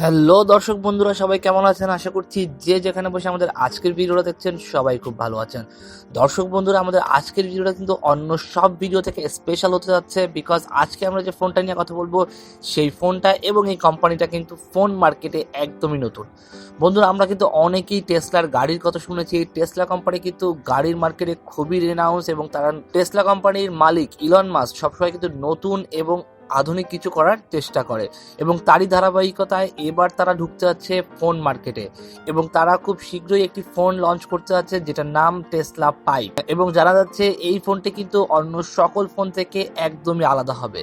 Hello দর্শক বন্ধুরা, সবাই কেমন আছেন? আশা করছি যে যেখানে বসে আমাদের আজকের ভিডিওটা দেখছেন সবাই খুব ভালো আছেন। দর্শক বন্ধুরা, আমাদের আজকের ভিডিওটা কিন্তু অন্য সব ভিডিও থেকে স্পেশাল হতে যাচ্ছে, বিকজ আজকে আমরা যে ফোনটা নিয়ে কথা বলবো সেই ফোনটা এবং এই কোম্পানিটা কিন্তু ফোন মার্কেটে একদমই নতুন। বন্ধুরা, আমরা কিন্তু অনেকেই টেসলার গাড়ির কথা শুনেছি। টেসলা কোম্পানি কিন্তু গাড়ির মার্কেটে খুবই রেনাউন্স, এবং তারা টেসলা কোম্পানির মালিক ইলন মাস্ক সবসময় কিন্তু নতুন এবং আধুনিক কিছু করার চেষ্টা করে, এবং তারই ধারাবাহিকতায় এবার তারা ঢুকতে যাচ্ছে ফোন মার্কেটে, এবং তারা খুব শীঘ্রই একটি ফোন লঞ্চ করতে যাচ্ছে যেটার নাম টেসলা পাইপ, এবং জানা যাচ্ছে এই ফোনটি কিন্তু অন্য সকল ফোন থেকে একদমই আলাদা হবে।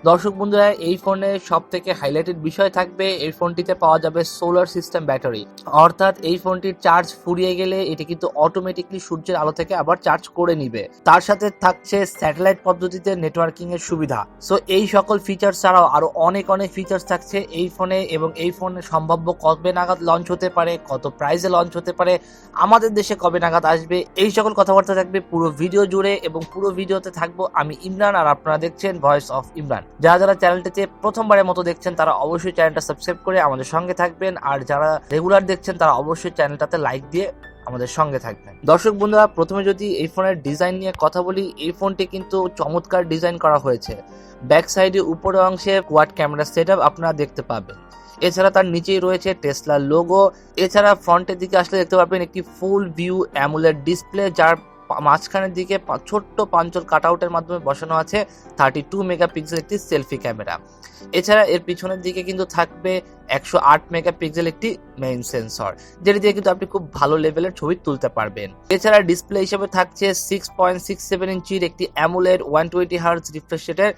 দর্শক বন্ধুরা, এই ফোনের সব থেকে হাইলাইটেড বিষয় থাকবে এই ফোনটিতে পাওয়া যাবে সোলার সিস্টেম ব্যাটারি, অর্থাৎ এই ফোনটির চার্জ ফুরিয়ে গেলে এটি কিন্তু অটোমেটিকলি সূর্যের আলো থেকে আবার চার্জ করে নিবে। তার সাথে থাকছে স্যাটেলাইট পদ্ধতিতে নেটওয়ার্কিং এর সুবিধা। সো এই সকল ফিচার্স ছাড়াও আরো অনেক ফিচার্স থাকছে এই ফোনে, এবং এই ফোনে সম্ভাব্য কবে নাগাদ লঞ্চ হতে পারে, কত প্রাইসে লঞ্চ হতে পারে, আমাদের দেশে কবে নাগাদ আসবে, এই সকল কথাবার্তা থাকবে পুরো ভিডিও জুড়ে। এবং পুরো ভিডিওতে থাকবো আমি ইমরান, আর আপনারা দেখছেন ভয়েস অফ ইমরান। যারা যারা চ্যানেলটিতে প্রথমবারের মতো দেখছেন তারা অবশ্যই চ্যানেলটা সাবস্ক্রাইব করে আমাদের সঙ্গে থাকবেন, আর যারা রেগুলার দেখছেন তারা অবশ্যই চ্যানেলটাতে লাইক দিয়ে আমাদের সঙ্গে থাকবেন। দর্শক বন্ধুরা, প্রথমে যদি এই ফোনের ডিজাইন নিয়ে কথা বলি, এই ফোনটি কিন্তু চমৎকার ডিজাইন করা হয়েছে। ব্যাক সাইডে উপরের অংশে কোয়াড ক্যামেরা সেটআপ আপনারা দেখতে পাবেন। এছাড়া তার নিচেই রয়েছে টেসলার লোগো। এছাড়া ফ্রন্টের দিকে আসলে দেখতে পাবেন একটি ফুল ভিউ অ্যামোলেড ডিসপ্লে, যার মাঝখানের দিকে ছোট্ট পাঞ্চল কাটআউটের মাধ্যমে বসানো আছে 32 মেগাপিক্সেল একটি সেলফি ক্যামেরা। এছাড়া এর পিছনের দিকে কিন্তু থাকবে 108 মেগাপিক্সেল একটি মেইন সেন্সর, যেটি দিয়ে কিন্তু আপনি খুব ভালো লেভেলের ছবি তুলতে পারবেন। এছাড়া ডিসপ্লে হিসেবে থাকছে 6.67 ইঞ্চির একটি অ্যামোলেড 120 হার্জ রিফ্রেশ রেটের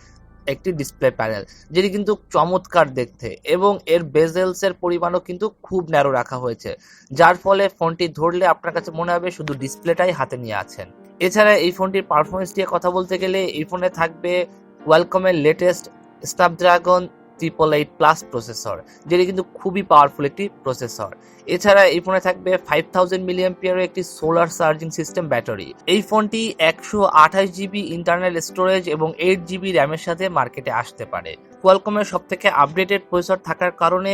একটি ডিসপ্লে প্যানেল, যেটি কিন্তু চমৎকার দেখতে, এবং এর বেজেলস এর পরিমাণও কিন্তু খুব ন্যারো রাখা হয়েছে, যার ফলে ফোনটি ধরলে আপনার কাছে মনে হবে শুধু ডিসপ্লেটাই হাতে নিয়ে আছেন। এছাড়া এই ফোনটির পারফরমেন্স নিয়ে কথা বলতে গেলে এই ফোনে থাকবে ওয়েলকমের লেটেস্ট স্ন্যাপড্রাগন 888+ প্রসেসর, যেটি কিন্তু খুবই পাওয়ারফুল একটি প্রসেসর। এছাড়া এই ফোনে থাকবে 5000 মিলিঅ্যাম্পিয়ারের একটি সোলার চার্জিং সিস্টেম ব্যাটারি। এই ফোনটি 128 জিবি ইন্টারনাল স্টোরেজ এবং 8 জিবি র্যামের সাথে মার্কেটে আসতে পারে। কোয়ালকমের সব থেকে আপডেটেড প্রসেসর থাকার কারণে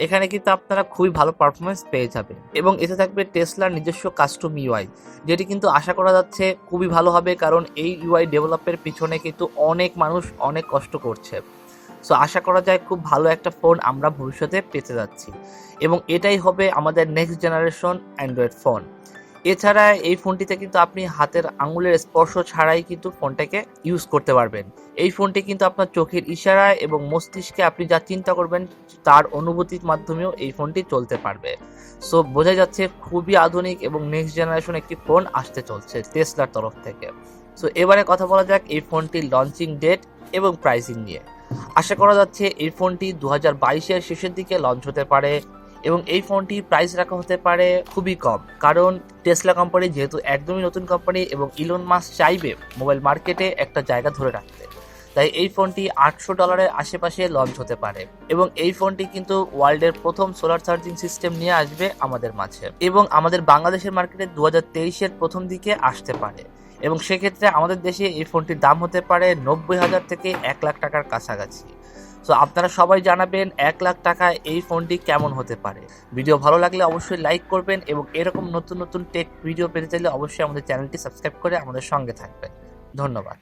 এখানে কিন্তু আপনারা খুবই ভালো পারফরমেন্স পেয়ে যাবেন, এবং এতে থাকবে টেসলার নিজস্ব কাস্টম ইউআই, যেটি কিন্তু আশা করা যাচ্ছে খুবই ভালো হবে, কারণ এই ইউআই ডেভেলপের পিছনে কিন্তু অনেক মানুষ অনেক কষ্ট করছে। সো আশা করা যায় খুব ভালো একটা ফোন আমরা ভবিষ্যতে পেতে যাচ্ছি, এবং এটাই হবে আমাদের নেক্সট জেনারেশন অ্যান্ড্রয়েড ফোন। এছাড়া এই ফোনটিতে কিন্তু আপনি হাতের আঙুলের স্পর্শ ছাড়াই কিন্তু ফোনটাকে ইউজ করতে পারবেন। এই ফোনটি কিন্তু আপনার চোখের ইশারায় এবং মস্তিষ্কে আপনি যা চিন্তা করবেন তার অনুভূতির মাধ্যমেও এই ফোনটি চলতে পারবে। সো বোঝা যাচ্ছে খুবই আধুনিক এবং নেক্সট জেনারেশন একটি ফোন আসতে চলছে টেসলার তরফ থেকে। সো এবারে কথা বলা যাক এই ফোনটির লঞ্চিং ডেট এবং প্রাইসিং নিয়ে। আশা করা যাচ্ছে এই ফোনটি 2022-এর শেষের দিকে লঞ্চ হতে পারে, এবং এই ফোনটির প্রাইস রাখা হতে পারে খুবই কম, কারণ টেসলা কোম্পানি যেহেতু একদমই নতুন কোম্পানি এবং ইলন মাস্ক চাইবে মোবাইল মার্কেটে একটা জায়গা ধরে রাখতে, তাই এই ফোনটি $800 আশেপাশে লঞ্চ হতে পারে। এবং এই ফোনটি কিন্তু ওয়ার্ল্ডের প্রথম সোলার চার্জিং সিস্টেম নিয়ে আসবে আমাদের মাঝে, এবং আমাদের বাংলাদেশের মার্কেটে 2023-এর প্রথম দিকে আসতে পারে, এবং সেক্ষেত্রে আমাদের দেশে এই ফোনটির দাম হতে পারে 90,000 থেকে 1 লাখ টাকার কাছাকাছি। সো আপনারা সবাই জানাবেন 1 লাখ টাকায় এই ফোনটি কেমন হতে পারে। ভিডিও ভালো লাগলে অবশ্যই লাইক করবেন, এবং এরকম নতুন নতুন টেক ভিডিও পেতে চাইলে অবশ্যই আমাদের চ্যানেলটি সাবস্ক্রাইব করে আমাদের সঙ্গে থাকবেন। ধন্যবাদ।